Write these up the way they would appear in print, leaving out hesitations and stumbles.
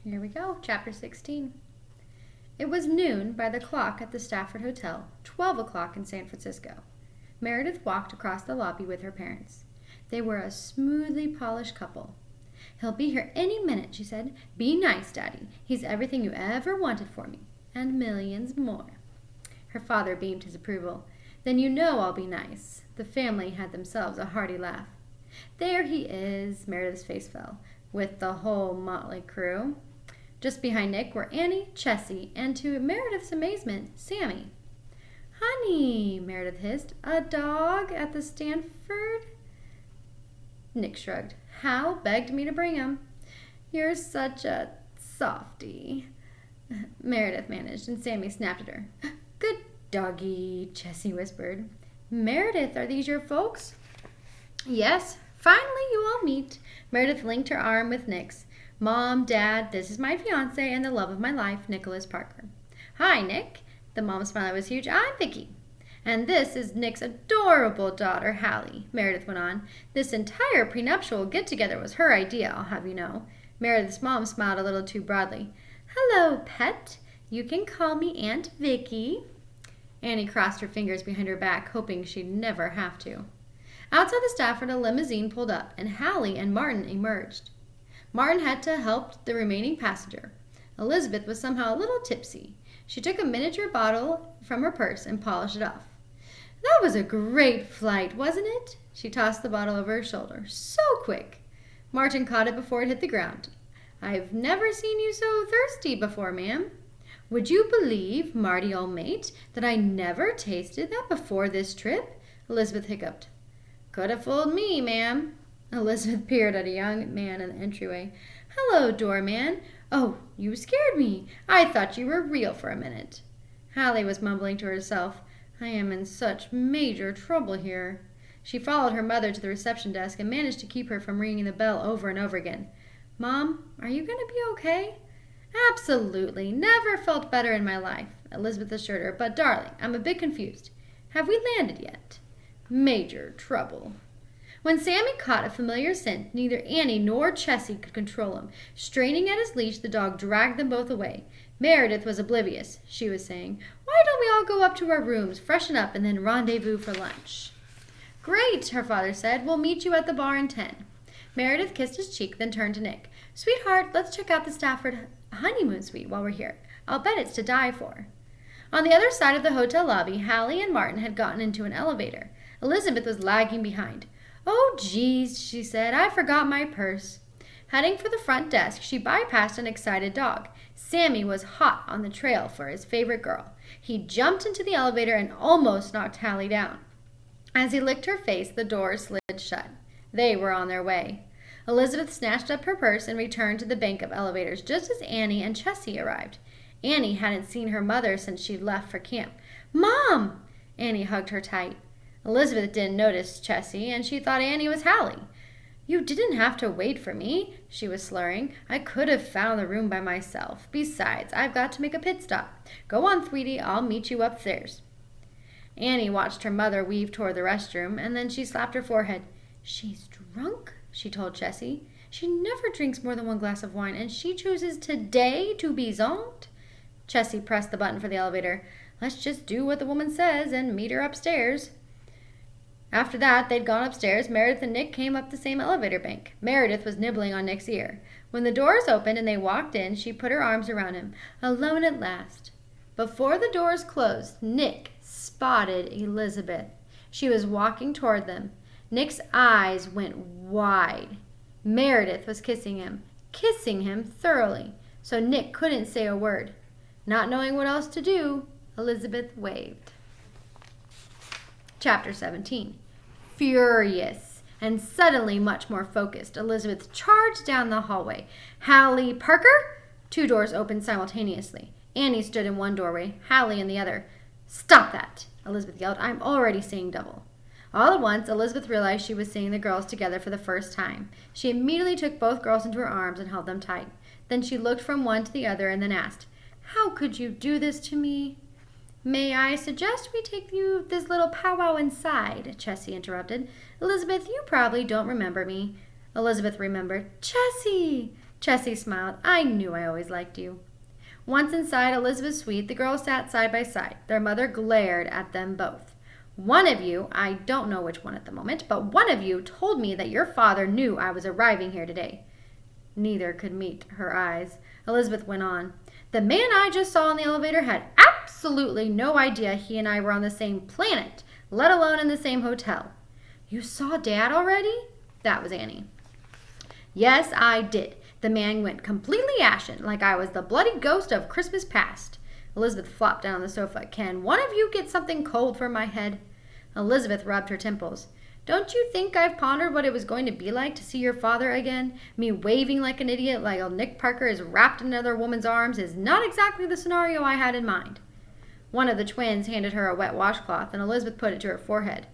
Here we go, Chapter 16. It was noon by the clock at the Stafford Hotel, 12 o'clock in San Francisco. Meredith walked across the lobby with her parents. They were a smoothly polished couple. "He'll be here any minute," she said. "Be nice, Daddy. He's everything you ever wanted for me, and millions more." Her father beamed his approval. "Then you know I'll be nice." The family had themselves a hearty laugh. "There he is," Meredith's face fell, "with the whole motley crew." Just behind Nick were Annie, Chessie, and to Meredith's amazement, Sammy. "Honey," Meredith hissed, "a dog at the Stanford?" Nick shrugged. "Hal begged me to bring him." "You're such a softy," Meredith managed, and Sammy snapped at her. "Good doggy," Chessie whispered. "Meredith, are these your folks?" "Yes, finally you all meet." Meredith linked her arm with Nick's. "Mom, Dad, this is my fiancé and the love of my life, Nicholas Parker." "Hi, Nick." The mom's smile was huge. "I'm Vicky." "And this is Nick's adorable daughter, Hallie," Meredith went on. "This entire prenuptial get-together was her idea, I'll have you know." Meredith's mom smiled a little too broadly. "Hello, pet. You can call me Aunt Vicky." Annie crossed her fingers behind her back, hoping she'd never have to. Outside the Stafford, a limousine pulled up, and Hallie and Martin emerged. Martin had to help the remaining passenger. Elizabeth was somehow a little tipsy. She took a miniature bottle from her purse and polished it off. "That was a great flight, wasn't it?" She tossed the bottle over her shoulder. "So quick." Martin caught it before it hit the ground. "I've never seen you so thirsty before, ma'am." "Would you believe, Marty, old mate, that I never tasted that before this trip?" Elizabeth hiccuped. "Could have fooled me, ma'am." Elizabeth peered at a young man in the entryway. "Hello, doorman. Oh, you scared me. I thought you were real for a minute." Hallie was mumbling to herself, "I am in such major trouble here." She followed her mother to the reception desk and managed to keep her from ringing the bell over and over again. "Mom, are you going to be okay?" "Absolutely. Never felt better in my life," Elizabeth assured her. "But, darling, I'm a bit confused. Have we landed yet?" "Major trouble." When Sammy caught a familiar scent, neither Annie nor Chessie could control him. Straining at his leash, the dog dragged them both away. Meredith was oblivious. She was saying, "Why don't we all go up to our rooms, freshen up, and then rendezvous for lunch?" "Great," her father said. "We'll meet you at the bar in 10. Meredith kissed his cheek, then turned to Nick. "Sweetheart, let's check out the Stafford honeymoon suite while we're here. I'll bet it's to die for." On the other side of the hotel lobby, Hallie and Martin had gotten into an elevator. Elizabeth was lagging behind. "Oh, geez," she said, "I forgot my purse." Heading for the front desk, she bypassed an excited dog. Sammy was hot on the trail for his favorite girl. He jumped into the elevator and almost knocked Hallie down. As he licked her face, the door slid shut. They were on their way. Elizabeth snatched up her purse and returned to the bank of elevators just as Annie and Chessie arrived. Annie hadn't seen her mother since she'd left for camp. "Mom!" Annie hugged her tight. Elizabeth didn't notice Chessie, and she thought Annie was Hallie. "You didn't have to wait for me," she was slurring. "I could have found the room by myself. Besides, I've got to make a pit stop. Go on, sweetie. I'll meet you upstairs." Annie watched her mother weave toward the restroom, and then she slapped her forehead. "She's drunk," she told Chessie. "She never drinks more than one glass of wine, and she chooses today to be zonked." Chessie pressed the button for the elevator. "Let's just do what the woman says and meet her upstairs." After that, they'd gone upstairs. Meredith and Nick came up the same elevator bank. Meredith was nibbling on Nick's ear. When the doors opened and they walked in, she put her arms around him. Alone at last. Before the doors closed, Nick spotted Elizabeth. She was walking toward them. Nick's eyes went wide. Meredith was kissing him thoroughly, so Nick couldn't say a word. Not knowing what else to do, Elizabeth waved. Chapter 17. Furious and suddenly much more focused, Elizabeth charged down the hallway. "Hallie Parker!" 2 doors opened simultaneously. Annie stood in one doorway, Hallie in the other. "Stop that!" Elizabeth yelled. "I'm already seeing double." All at once, Elizabeth realized she was seeing the girls together for the first time. She immediately took both girls into her arms and held them tight. Then she looked from one to the other and then asked, "How could you do this to me?" "May I suggest we take you this little powwow inside?" Chessie interrupted. "Elizabeth, you probably don't remember me." Elizabeth remembered. "Chessie!" Chessie smiled. I knew I always liked you. Once inside Elizabeth's suite, the girls sat side by side. Their mother glared at them both. One of you, I don't know which one at the moment, but one of you told me that your father knew I was arriving here today. Neither could meet her eyes. Elizabeth went on. The man I just saw in the elevator had absolutely no idea he and I were on the same planet, let alone in the same hotel. You saw Dad already? That was Annie. Yes, I did. The man went completely ashen, like I was the bloody ghost of Christmas past. Elizabeth flopped down on the sofa. Can one of you get something cold for my head? Elizabeth rubbed her temples. Don't you think I've pondered what it was going to be like to see your father again? Me waving like an idiot while Nick Parker is wrapped in another woman's arms is not exactly the scenario I had in mind. One of the twins handed her a wet washcloth, and Elizabeth put it to her forehead.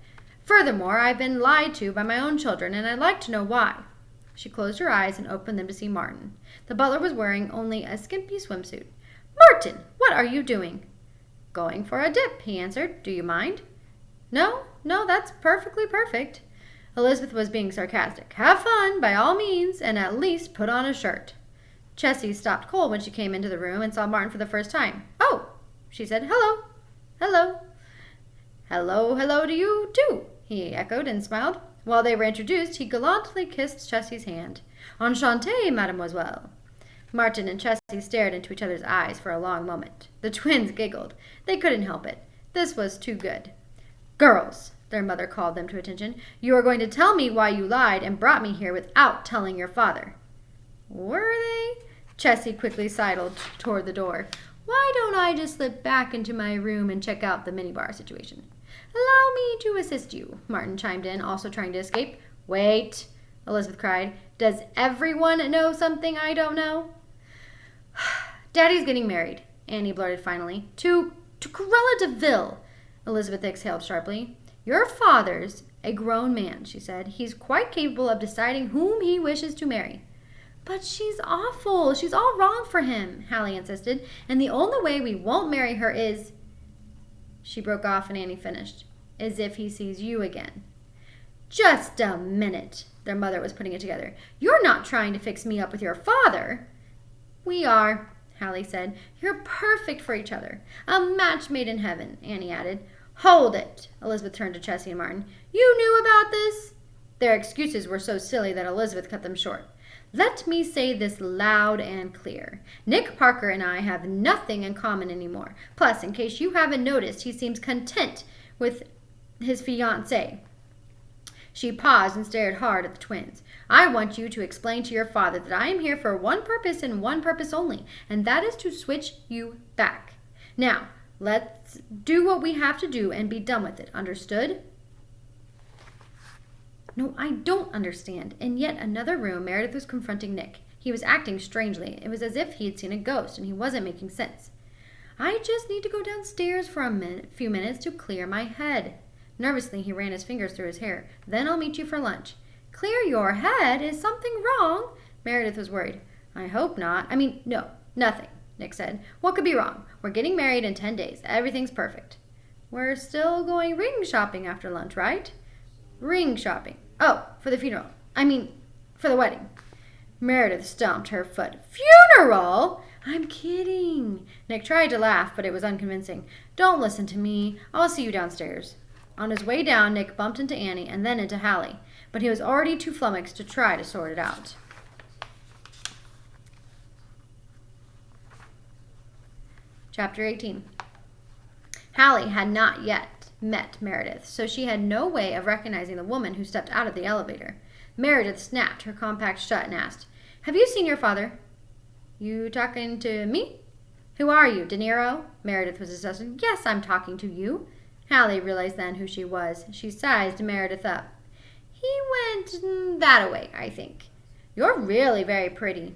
Furthermore, I've been lied to by my own children, and I'd like to know why. She closed her eyes and opened them to see Martin. The butler was wearing only a skimpy swimsuit. Martin, what are you doing? Going for a dip, he answered. Do you mind? No, that's perfectly perfect. Elizabeth was being sarcastic. Have fun, by all means, and at least put on a shirt. Chessie stopped cold when she came into the room and saw Martin for the first time. Oh, she said, hello. Hello. Hello to you, too, he echoed and smiled. While they were introduced, he gallantly kissed Chessie's hand. Enchanté, mademoiselle. Martin and Chessie stared into each other's eyes for a long moment. The twins giggled. They couldn't help it. This was too good. Girls, their mother called them to attention, you are going to tell me why you lied and brought me here without telling your father. Were they? Chessie quickly sidled toward the door. Why don't I just slip back into my room and check out the minibar situation? Allow me to assist you, Martin chimed in, also trying to escape. Wait, Elizabeth cried. Does everyone know something I don't know? Daddy's getting married, Annie blurted finally. To Cruella de Vil, Elizabeth exhaled sharply. Your father's a grown man, she said. He's quite capable of deciding whom he wishes to marry. But she's awful. She's all wrong for him, Hallie insisted. And the only way we won't marry her is... She broke off and Annie finished. As if he sees you again. Just a minute, their mother was putting it together. You're not trying to fix me up with your father. We are, Hallie said. You're perfect for each other. A match made in heaven, Annie added. Hold it, Elizabeth turned to Chessie and Martin. You knew about this? Their excuses were so silly that Elizabeth cut them short. Let me say this loud and clear. Nick Parker and I have nothing in common anymore. Plus, in case you haven't noticed, he seems content with his fiancée. She paused and stared hard at the twins. I want you to explain to your father that I am here for one purpose and one purpose only, and that is to switch you back. Now, let's do what we have to do and be done with it. Understood? No, I don't understand. In yet another room, Meredith was confronting Nick. He was acting strangely. It was as if he had seen a ghost, and he wasn't making sense. I just need to go downstairs for a few minutes to clear my head. Nervously, he ran his fingers through his hair. Then I'll meet you for lunch. Clear your head? Is something wrong? Meredith was worried. I hope not. No, nothing, Nick said. What could be wrong? We're getting married in 10 days. Everything's perfect. We're still going ring shopping after lunch, right? Ring shopping. Oh, for the funeral. For the wedding. Meredith stomped her foot. Funeral? I'm kidding. Nick tried to laugh, but it was unconvincing. Don't listen to me. I'll see you downstairs. On his way down, Nick bumped into Annie and then into Hallie, but he was already too flummoxed to try to sort it out. Chapter 18. Hallie had not yet met Meredith, so she had no way of recognizing the woman who stepped out of the elevator. Meredith snapped her compact shut and asked, Have you seen your father? You talking to me? Who are you, De Niro? Meredith was assessing. Yes, I'm talking to you. Hallie realized then who she was. She sized Meredith up. He went that way, I think. You're really very pretty.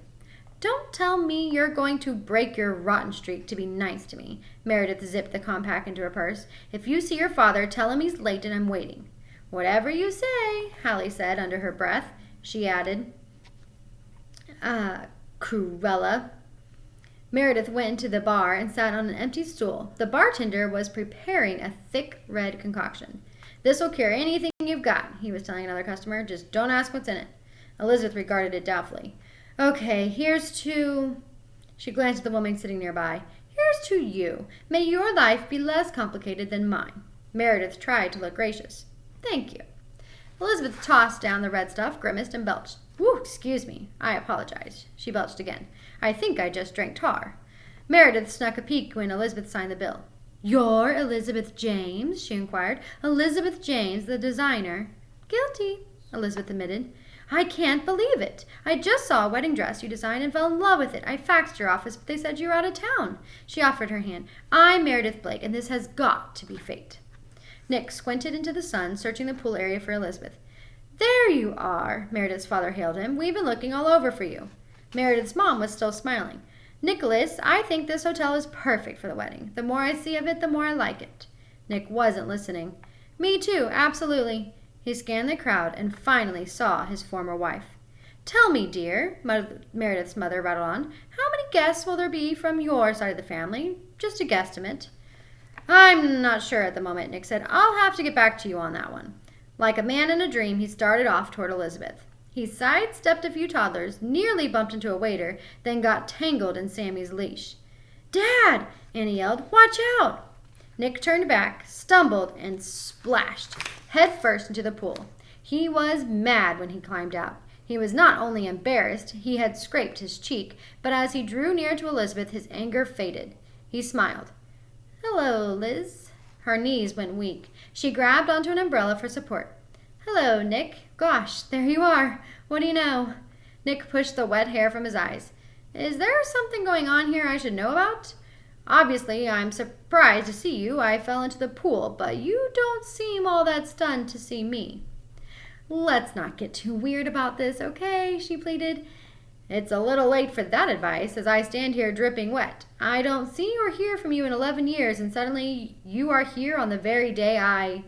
Don't tell me you're going to break your rotten streak to be nice to me. Meredith zipped the compact into her purse. If you see your father, tell him he's late and I'm waiting. Whatever you say, Hallie said under her breath. She added, Cruella. Meredith went into the bar and sat on an empty stool. The bartender was preparing a thick red concoction. This'll cure anything you've got, he was telling another customer. Just don't ask what's in it. Elizabeth regarded it doubtfully. Okay, here's to... She glanced at the woman sitting nearby. Here's to you. May your life be less complicated than mine. Meredith tried to look gracious. Thank you. Elizabeth tossed down the red stuff, grimaced, and belched. Whew, excuse me. I apologize. She belched again. I think I just drank tar. Meredith snuck a peek when Elizabeth signed the bill. You're Elizabeth James? She inquired. Elizabeth James, the designer. Guilty, Elizabeth admitted. I can't believe it. I just saw a wedding dress you designed and fell in love with it. I faxed your office, but they said you were out of town. She offered her hand. I'm Meredith Blake, and this has got to be fate. Nick squinted into the sun, searching the pool area for Elizabeth. There you are, Meredith's father hailed him. We've been looking all over for you. Meredith's mom was still smiling. Nicholas, I think this hotel is perfect for the wedding. The more I see of it, the more I like it. Nick wasn't listening. Me too, absolutely. He scanned the crowd and finally saw his former wife. Tell me, dear, Meredith's mother rattled on, how many guests will there be from your side of the family? Just a guesstimate. I'm not sure at the moment, Nick said. I'll have to get back to you on that one. Like a man in a dream, he started off toward Elizabeth. He sidestepped a few toddlers, nearly bumped into a waiter, then got tangled in Sammy's leash. Dad! Annie yelled. Watch out! Nick turned back, stumbled, and splashed head first into the pool. He was mad when he climbed out. He was not only embarrassed, he had scraped his cheek, but as he drew near to Elizabeth, his anger faded. He smiled. Hello, Liz. Her knees went weak. She grabbed onto an umbrella for support. Hello, Nick. Gosh, there you are. What do you know? Nick pushed the wet hair from his eyes. Is there something going on here I should know about? Obviously, I'm surprised to see you. I fell into the pool, but you don't seem all that stunned to see me. Let's not get too weird about this, okay? She pleaded. It's a little late for that advice, as I stand here dripping wet. I don't see or hear from you in 11 years, and suddenly you are here on the very day I...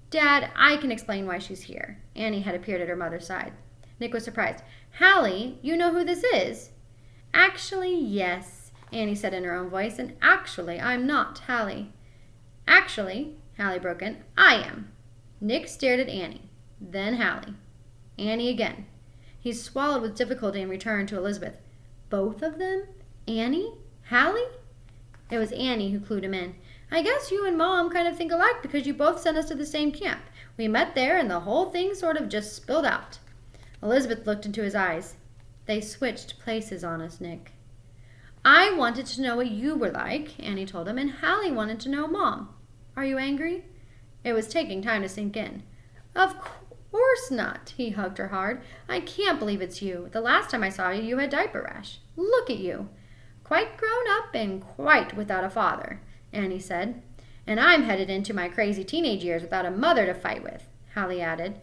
Dad, I can explain why she's here. Annie had appeared at her mother's side. Nick was surprised. Hallie, you know who this is? Actually, yes, Annie said in her own voice, and actually, I'm not Hallie. Actually, Hallie broke in, I am. Nick stared at Annie, then Hallie. Annie again. He swallowed with difficulty and returned to Elizabeth. Both of them? Annie? Hallie? It was Annie who clued him in. I guess you and Mom kind of think alike because you both sent us to the same camp. We met there and the whole thing sort of just spilled out. Elizabeth looked into his eyes. They switched places on us, Nick. I wanted to know what you were like, Annie told him, and Hallie wanted to know Mom. Are you angry? It was taking time to sink in. Of course not, he hugged her hard. I can't believe it's you. The last time I saw you, you had diaper rash. Look at you. Quite grown up and quite without a father, Annie said. And I'm headed into my crazy teenage years without a mother to fight with, Hallie added.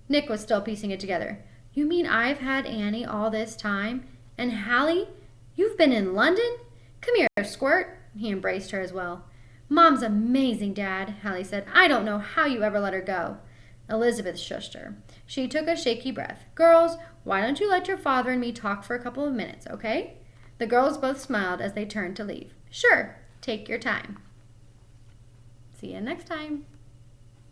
Nick was still piecing it together. You mean I've had Annie all this time? And Hallie, you've been in London? Come here, Squirt. He embraced her as well. Mom's amazing, Dad, Hallie said. I don't know how you ever let her go. Elizabeth shushed her. She took a shaky breath. Girls, why don't you let your father and me talk for a couple of minutes, okay? The girls both smiled as they turned to leave. Sure, take your time. See you next time.